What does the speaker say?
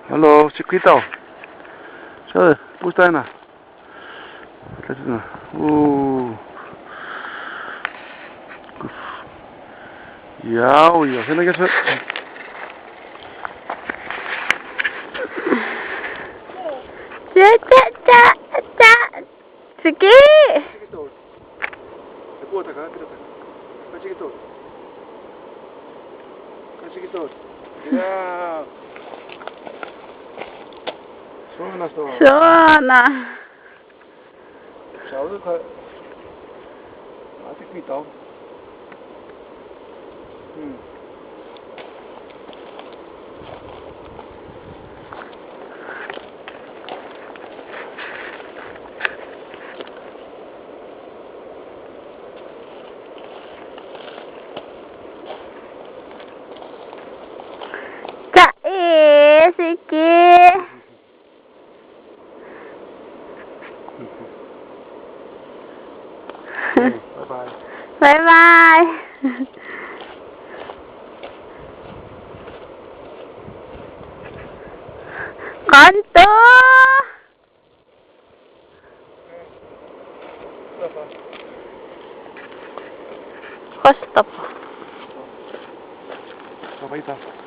Hallo, circuito. Zo, hoe sta je nou? Kijk eens nou. Oeh. Ja, oei, vind ik even. Sige! Ja. Zo to. Suona! Zo, dat gaat. Circuito. Sige! Bye bye. Bye bye! Kanto! Kosta po. Sabay ta.